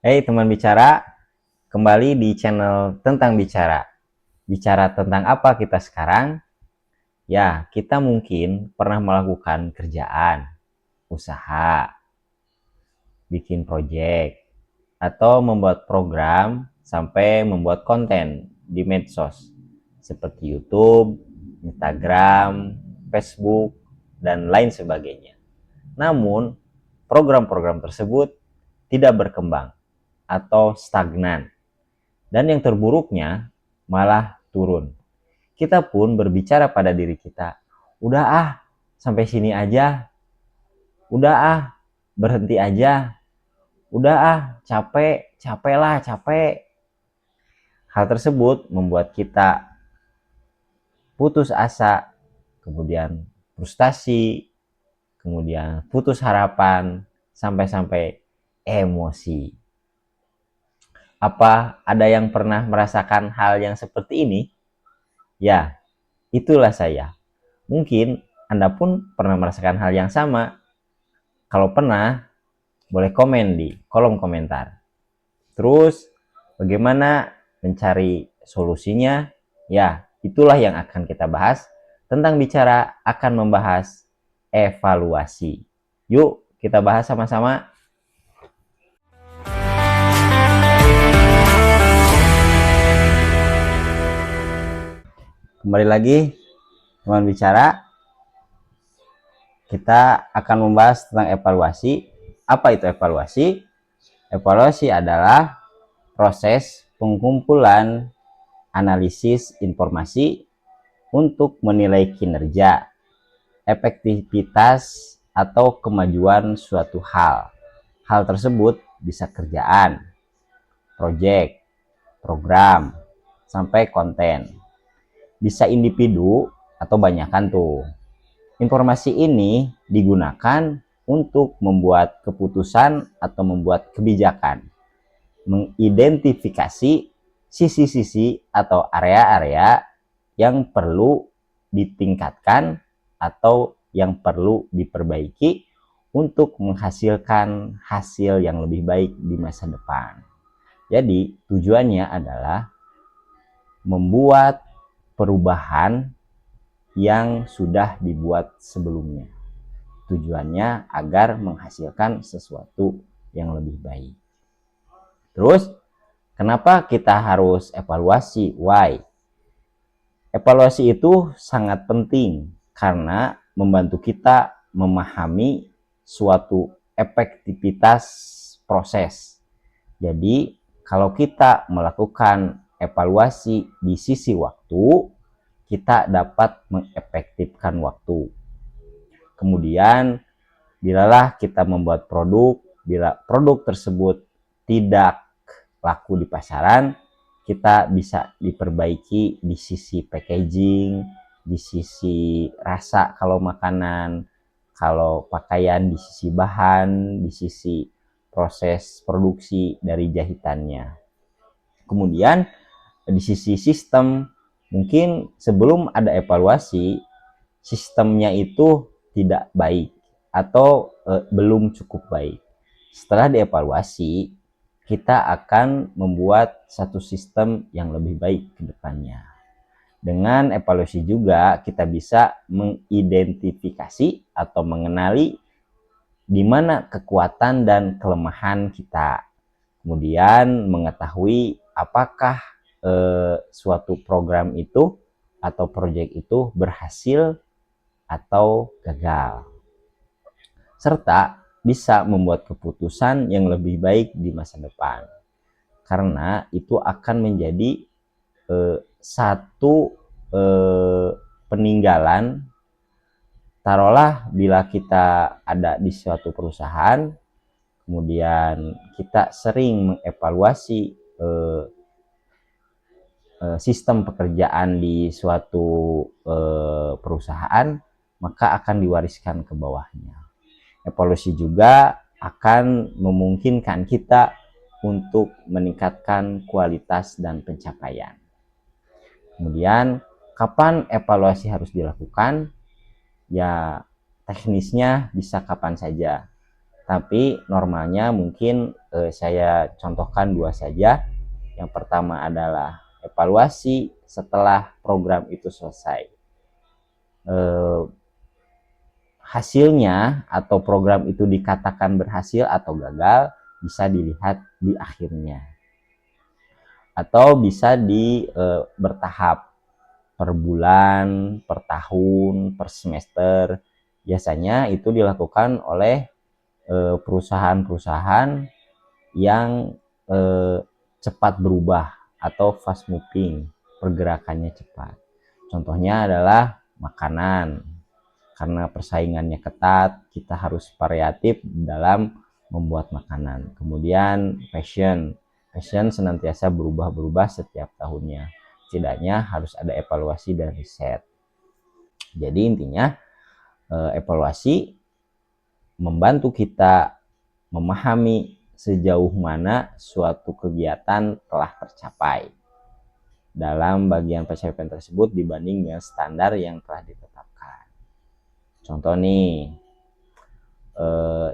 Hey teman bicara, kembali di channel Tentang Bicara. Bicara tentang apa kita sekarang? Ya, kita mungkin pernah melakukan kerjaan, usaha, bikin project, atau membuat program sampai membuat konten di medsos seperti YouTube, Instagram, Facebook, dan lain sebagainya. Namun, program-program tersebut tidak berkembang atau stagnan. Dan yang terburuknya malah turun. Kita pun berbicara pada diri kita, udah sampai sini aja, udah berhenti aja, udah capek, capek lah, capek. Hal tersebut membuat kita putus asa, kemudian frustasi, kemudian putus harapan, sampai-sampai emosi. Apa ada yang pernah merasakan hal yang seperti ini? Ya, itulah saya. Mungkin Anda pun pernah merasakan hal yang sama. Kalau pernah, boleh komen di kolom komentar. Terus, bagaimana mencari solusinya? Ya, itulah yang akan kita bahas. Tentang bicara akan membahas evaluasi. Yuk, kita bahas sama-sama. Kembali lagi, teman bicara. Kita akan membahas tentang evaluasi. Apa itu evaluasi? Evaluasi adalah proses pengumpulan analisis informasi untuk menilai kinerja, efektivitas, atau kemajuan suatu hal. Hal tersebut bisa kerjaan, proyek, program, sampai konten. Bisa individu atau banyakan tuh. Informasi ini digunakan untuk membuat keputusan atau membuat kebijakan, mengidentifikasi sisi-sisi atau area-area yang perlu ditingkatkan atau yang perlu diperbaiki untuk menghasilkan hasil yang lebih baik di masa depan. Jadi tujuannya adalah membuat perubahan yang sudah dibuat sebelumnya. Tujuannya agar menghasilkan sesuatu yang lebih baik. Terus, kenapa kita harus evaluasi? Why? Evaluasi itu sangat penting karena membantu kita memahami suatu efektivitas proses. Jadi, kalau kita melakukan evaluasi di sisi waktu, kita dapat mengefektifkan waktu. Kemudian, bilalah kita membuat produk, bila produk tersebut tidak laku di pasaran, kita bisa diperbaiki di sisi packaging, di sisi rasa kalau makanan, kalau pakaian di sisi bahan, di sisi proses produksi dari jahitannya. Kemudian di sisi sistem, mungkin sebelum ada evaluasi, sistemnya itu tidak baik atau belum cukup baik. Setelah dievaluasi, kita akan membuat satu sistem yang lebih baik ke depannya. Dengan evaluasi juga kita bisa mengidentifikasi atau mengenali di mana kekuatan dan kelemahan kita. Kemudian mengetahui apakah suatu program itu atau proyek itu berhasil atau gagal. Serta bisa membuat keputusan yang lebih baik di masa depan. Karena itu akan menjadi satu peninggalan. Taruhlah bila kita ada di suatu perusahaan, kemudian kita sering mengevaluasi sistem pekerjaan di suatu perusahaan, maka akan diwariskan ke bawahnya. Evaluasi juga akan memungkinkan kita untuk meningkatkan kualitas dan pencapaian. Kemudian, kapan evaluasi harus dilakukan? Ya, teknisnya bisa kapan saja. Tapi normalnya mungkin saya contohkan dua saja. Yang pertama adalah evaluasi setelah program itu selesai. Hasilnya atau program itu dikatakan berhasil atau gagal bisa dilihat di akhirnya, atau bisa bertahap, per bulan, per tahun, per semester. Biasanya itu dilakukan oleh perusahaan-perusahaan yang cepat berubah atau fast moving, pergerakannya cepat. Contohnya adalah makanan. Karena persaingannya ketat, kita harus variatif dalam membuat makanan. Kemudian fashion senantiasa berubah-berubah setiap tahunnya. Setidaknya harus ada evaluasi dan riset. Jadi intinya evaluasi membantu kita memahami sejauh mana suatu kegiatan telah tercapai dalam bagian pencapaian tersebut dibanding dengan standar yang telah ditetapkan. Contoh nih,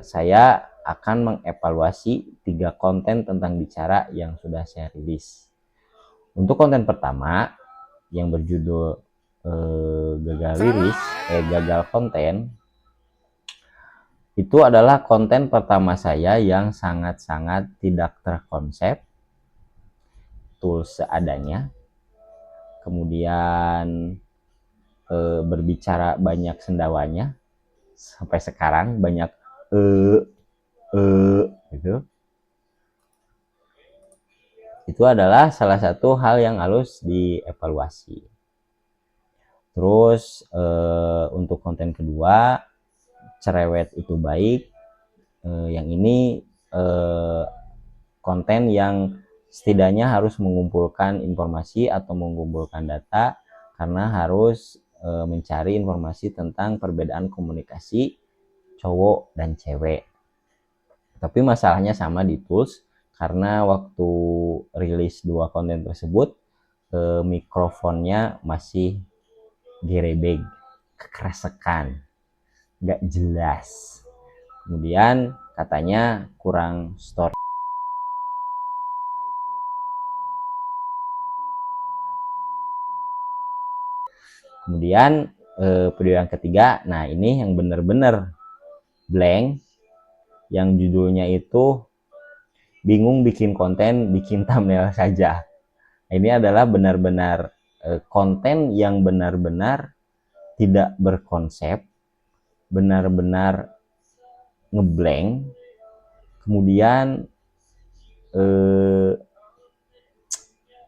saya akan mengevaluasi 3 konten tentang bicara yang sudah saya rilis. Untuk konten pertama yang berjudul gagal konten, itu adalah konten pertama saya yang sangat-sangat tidak terkonsep, tools seadanya, kemudian berbicara banyak sendawanya, sampai sekarang banyak gitu. Itu adalah salah satu hal yang harus dievaluasi. Terus untuk konten kedua, cerewet itu baik. Yang ini konten yang setidaknya harus mengumpulkan informasi atau mengumpulkan data, karena harus mencari informasi tentang perbedaan komunikasi cowok dan cewek. Tapi masalahnya sama di tools, karena waktu rilis 2 konten tersebut mikrofonnya masih direbeg, kekeresekan, nggak jelas. Kemudian katanya kurang story. Kemudian video yang ketiga, nah ini yang benar-benar blank, yang judulnya itu bingung bikin konten, bikin thumbnail saja. Ini adalah benar-benar konten yang benar-benar tidak berkonsep, benar-benar ngeblank, kemudian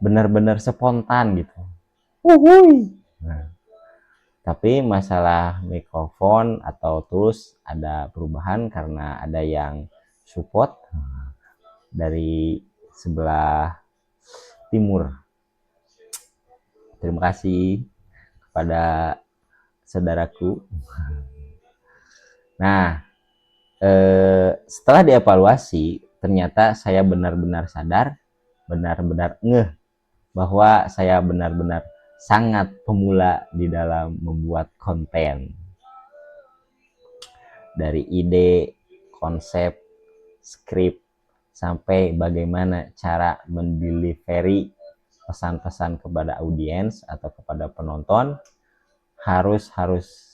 benar-benar spontan gitu. Nah, tapi masalah mikrofon atau tools ada perubahan karena ada yang support dari sebelah timur. Terima kasih kepada saudaraku. Nah, setelah dievaluasi, ternyata saya benar-benar sadar, benar-benar ngeh bahwa saya benar-benar sangat pemula di dalam membuat konten. Dari ide, konsep, skrip, sampai bagaimana cara mendelivery pesan-pesan kepada audiens atau kepada penonton, harus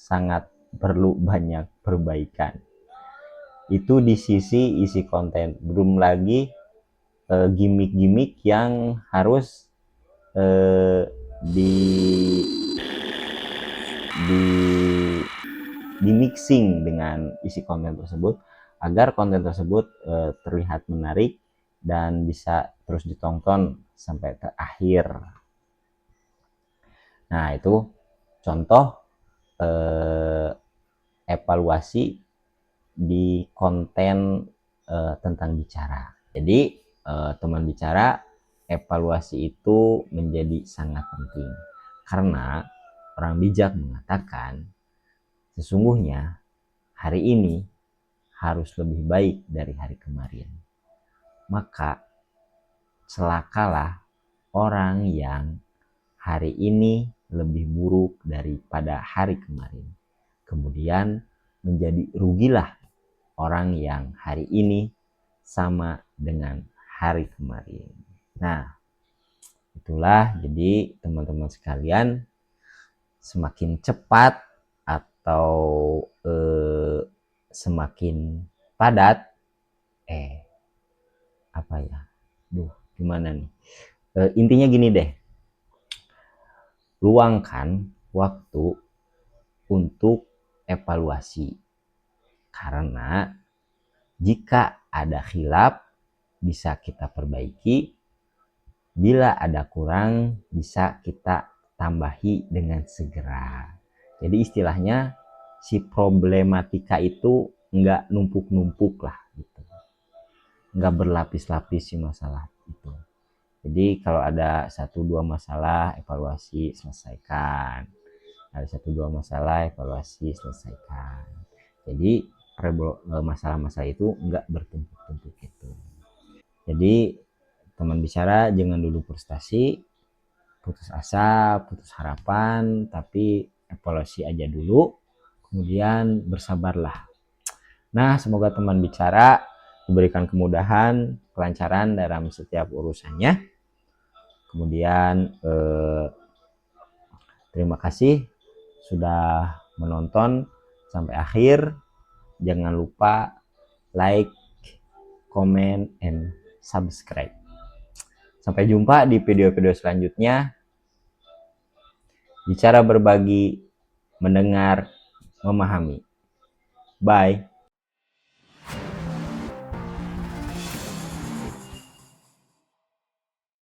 sangat perlu banyak perbaikan. Itu di sisi isi konten, belum lagi gimmick-gimmick yang harus di mixing dengan isi konten tersebut agar konten tersebut terlihat menarik dan bisa terus ditonton sampai terakhir. Nah, itu contoh evaluasi di konten tentang bicara. Jadi teman bicara, evaluasi itu menjadi sangat penting, karena orang bijak mengatakan sesungguhnya hari ini harus lebih baik dari hari kemarin. Maka celakalah orang yang hari ini lebih buruk daripada hari kemarin. Kemudian menjadi rugilah orang yang hari ini sama dengan hari kemarin. Nah, itulah jadi teman-teman sekalian, semakin cepat atau semakin padat, apa ya? Gimana nih? Intinya gini deh, luangkan waktu untuk evaluasi, karena jika ada khilaf bisa kita perbaiki, bila ada kurang bisa kita tambahi dengan segera. Jadi istilahnya si problematika itu nggak numpuk-numpuk lah gitu, nggak berlapis-lapis si masalah itu. Jadi kalau ada 1-2 masalah, evaluasi, selesaikan. Ada 1-2 masalah, evaluasi, selesaikan. Jadi masalah-masalah itu nggak bertumpuk-tumpuk gitu. Jadi teman bicara jangan dulu frustasi, putus asa, putus harapan, tapi evaluasi aja dulu, kemudian bersabarlah. Nah, semoga teman bicara diberikan kemudahan, kelancaran dalam setiap urusannya. Kemudian terima kasih sudah menonton sampai akhir. Jangan lupa like, comment, and subscribe. Sampai jumpa di video-video selanjutnya. Bicara, berbagi, mendengar, memahami. Bye.